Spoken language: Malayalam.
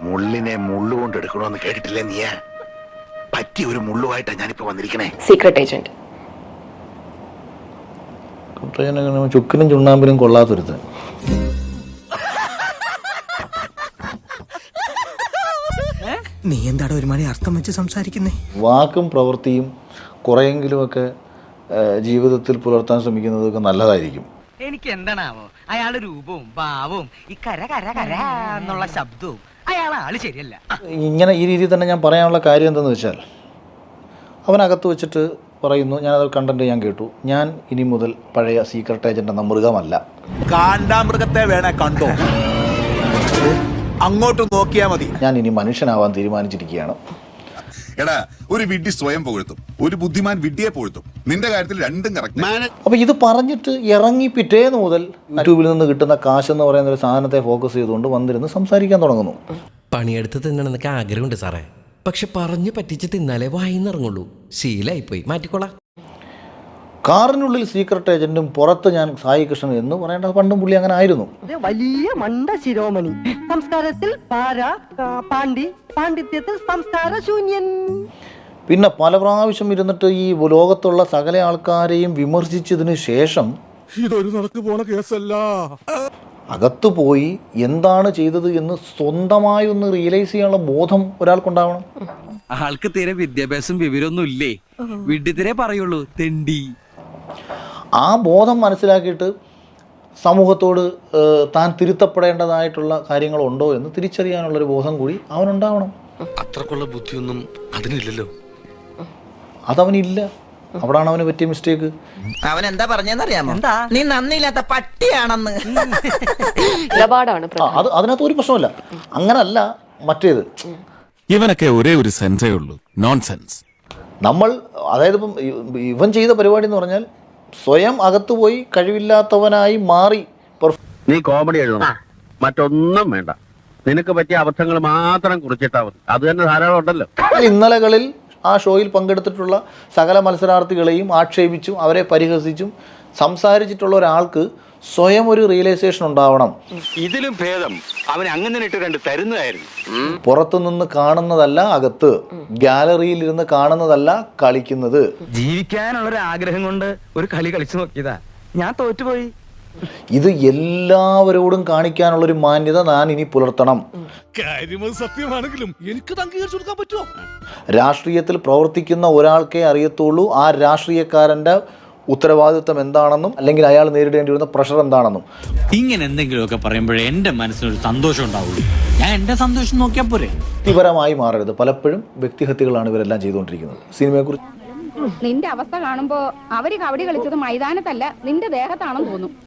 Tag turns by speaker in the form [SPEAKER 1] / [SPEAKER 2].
[SPEAKER 1] മുള്ളിനെ മുള്ളുകൊണ്ട് എടുക്കണമെന്ന് കേട്ടിട്ടില്ലേ നീ? പറ്റിയ ഒരു മുള്ളുമായിട്ടാണ് ഞാനിപ്പോ വന്നിരിക്കണേ.
[SPEAKER 2] Secret agent
[SPEAKER 3] ചുക്കിനും ചുണ്ണാമ്പിനും കൊള്ളാത്തൊരുത്തൻ.
[SPEAKER 4] നീ എന്താടാ ഒരുമാതിരി അർത്ഥം വെച്ച് സംസാരിക്കുന്നേ?
[SPEAKER 3] വാക്കും പ്രവൃത്തിയും കുറെയെങ്കിലുമൊക്കെ ജീവിതത്തിൽ പുലർത്താൻ ശ്രമിക്കുന്നതൊക്കെ നല്ലതായിരിക്കും.
[SPEAKER 5] എനിക്ക് എന്താണാവോ അയാളുടെ രൂപവും ഭാവവും ഈ കര കര കര എന്നുള്ള ശബ്ദവും അയാളാള് ശരിയല്ല.
[SPEAKER 3] ഇങ്ങനെ ഈ രീതിയിൽ തന്നെ ഞാൻ പറയാനുള്ള കാര്യം എന്തെന്ന് വെച്ചാൽ, അവനകത്ത് വെച്ചിട്ട് പറയുന്നു, ഞാനത് കണ്ടന്റ് ഞാൻ കേട്ടു, ഞാൻ ഇനി മുതൽ പഴയ സീക്രട്ട് ഏജന്റ് എന്ന മൃഗമല്ല.
[SPEAKER 6] കാണ്ടാമൃഗത്തെ വേണേ കണ്ടോ, അങ്ങോട്ട് നോക്കിയാ മതി.
[SPEAKER 3] ഞാൻ ഇനി മനുഷ്യനാവാൻ തീരുമാനിച്ചിരിക്കുകയാണ്.
[SPEAKER 7] എടാ, ഒരു വിഡ്ഢി സ്വയം പുകഴ്ത്തും, ഒരു ബുദ്ധിമാൻ വിഡ്ഢിയെ പുകഴ്ത്തും. നിന്റെ കാര്യത്തിൽ രണ്ടും കറക്റ്റ്.
[SPEAKER 3] അപ്പോൾ ഇത് പറഞ്ഞിട്ട് ഇറങ്ങി പിറ്റേന്ന് മുതൽ യൂട്യൂബിൽ നിന്ന് കിട്ടുന്ന കാശ് എന്ന് പറയുന്ന ഒരു സാധനത്തെ ഫോക്കസ് ചെയ്തുകൊണ്ട് വന്നിരുന്ന് സംസാരിക്കാൻ തുടങ്ങുന്നു.
[SPEAKER 8] പണിയെടുത്ത് തിന്നണമെന്നൊക്കെ ആഗ്രഹമുണ്ട് സാറേ, പക്ഷെ പറഞ്ഞു പറ്റിച്ച് തിന്നാലേ വായിന്നിറങ്ങുള്ളൂ. ശീലായിപ്പോയി, മാറ്റിക്കോളാം.
[SPEAKER 3] കാറിനുള്ളിൽ സീക്രട്ട് ഏജന്റും പുറത്ത് ഞാൻ സായി കൃഷ്ണൻ എന്ന് പറയേണ്ടത് പണ്ടും പുള്ളി അങ്ങനെ ആയിരുന്നു.
[SPEAKER 5] വലിയ മണ്ട ശിരോമണി, സംസ്കാരത്തിൽ പാണ്ഡിത്യത്തിൽ സംസ്കാര ശൂന്യൻ.
[SPEAKER 3] പിന്നെ പല പ്രാവശ്യം ഇരുന്നിട്ട് ഈ ലോകത്തുള്ള സകല ആൾക്കാരെയും വിമർശിച്ചതിന് ശേഷം
[SPEAKER 6] ഇതൊരു നടക്ക് പോണ കേസല്ല,
[SPEAKER 3] അകത്തു പോയി എന്താണ് ചെയ്തത് എന്ന് സ്വന്തമായി ഒന്ന് റിയലൈസ് ചെയ്യാനുള്ള ബോധം ഒരാൾക്കുണ്ടാവണം.
[SPEAKER 9] ആൾക്ക് തീരെ വിദ്യാഭ്യാസം വിവരമൊന്നും ഇല്ലേ, വിഡ്ഢിത്തിരെ പറയുള്ളൂ, തെണ്ടി.
[SPEAKER 3] ആ ബോധം മനസ്സിലാക്കിയിട്ട് സമൂഹത്തോട് താൻ തിരുത്തപ്പെടേണ്ടതായിട്ടുള്ള കാര്യങ്ങളുണ്ടോ എന്ന് തിരിച്ചറിയാനുള്ളൊരു ബോധം കൂടി അവനുണ്ടാവണം.
[SPEAKER 1] അത്രക്കുള്ള ബുദ്ധിയൊന്നും അതിനില്ലല്ലോ.
[SPEAKER 3] അതവനില്ല. അവിടാണ് അവന് പറ്റിയ മിസ്റ്റേക്ക്.
[SPEAKER 5] അവൻ എന്താ പറഞ്ഞെന്നറിയാമോ? നീ നന്ദിയില്ലാത്ത പട്ടിയാണെന്ന്.
[SPEAKER 2] നിലപാടാണ്
[SPEAKER 3] അതിനകത്ത് ഒരു പ്രശ്നമില്ല. അങ്ങനല്ല മറ്റേത്.
[SPEAKER 7] ഇവനൊക്കെ ഒരേ ഒരു സെൻസേ ഉള്ളൂ, നോൺസെൻസ്.
[SPEAKER 3] നമ്മൾ അതായത് ഇപ്പം ഇവൻ ചെയ്ത പരിപാടി എന്ന് പറഞ്ഞാൽ സ്വയം അകത്തുപോയി കഴിവില്ലാത്തവനായി മാറി.
[SPEAKER 10] നീ കോമഡി എഴുതണം, മറ്റൊന്നും വേണ്ട. നിനക്ക് പറ്റിയ അബദ്ധങ്ങൾ മാത്രം കുറിച്ചിട്ടാ മതി, അത് തന്നെ ധാരാളം ഉണ്ടല്ലോ.
[SPEAKER 3] ഇന്നലകളിൽ ആ ഷോയിൽ പങ്കെടുത്തിട്ടുള്ള സകല മത്സരാർത്ഥികളെയും ആക്ഷേപിച്ചും അവരെ പരിഹസിച്ചും സംസാരിച്ചിട്ടുള്ള ഒരാൾക്ക് സ്വയം ഒരു റിയലൈസേഷൻ ഉണ്ടാവണം.
[SPEAKER 10] ഇതിലും ഭേദം അവൻ അങ്ങനെ ഇട്ട് കണ്ട് തരുന്നതായിരുന്നു.
[SPEAKER 3] പുറത്തുനിന്ന് കാണുന്നതല്ല അകത്ത്, ഗാലറിയിൽ ഇരുന്ന് കാണുന്നതല്ല കളിക്കുന്നത്.
[SPEAKER 9] ജീവിക്കാനുള്ളൊരു ആഗ്രഹം കൊണ്ട് ഒരു കളി കളിച്ചു നോക്കിയതാ, ഞാൻ തോറ്റുപോയി.
[SPEAKER 3] ഇത് എല്ലാവരോടും കാണിക്കാനുള്ളൊരു മാന്യത ഞാൻ ഇനി പുലർത്തണം.
[SPEAKER 6] സത്യമാണെങ്കിലും എനിക്ക് അംഗീകരിച്ചു കൊടുക്കാൻ പറ്റുമോ?
[SPEAKER 3] രാഷ്ട്രീയത്തിൽ പ്രവർത്തിക്കുന്ന ഒരാൾക്കേ അറിയത്തുള്ളൂ ആ രാഷ്ട്രീയക്കാരൻ്റെ ഉത്തരവാദിത്വം എന്താണെന്നും അല്ലെങ്കിൽ അയാൾ നേരിടേണ്ടി വരുന്ന പ്രഷർ എന്താണെന്നും.
[SPEAKER 9] ഇങ്ങനെ എന്തെങ്കിലുമൊക്കെ പറയുമ്പോഴേ എന്റെ മനസ്സിനൊരു സന്തോഷം ഉണ്ടാവുള്ളൂ. ഞാൻ എന്റെ സന്തോഷം നോക്കിയാൽ പോരെ.
[SPEAKER 3] വ്യക്തിപരമായി മാറരുത്. പലപ്പോഴും വ്യക്തിഹത്യകളാണ് ഇവരെല്ലാം ചെയ്തുകൊണ്ടിരിക്കുന്നത്. സിനിമയെക്കുറിച്ച്
[SPEAKER 11] നിന്റെ അവസ്ഥ കാണുമ്പോ അവര് കബഡി കളിച്ചത് മൈതാനത്തല്ല, നിന്റെ ദേഹത്താണെന്ന് തോന്നും.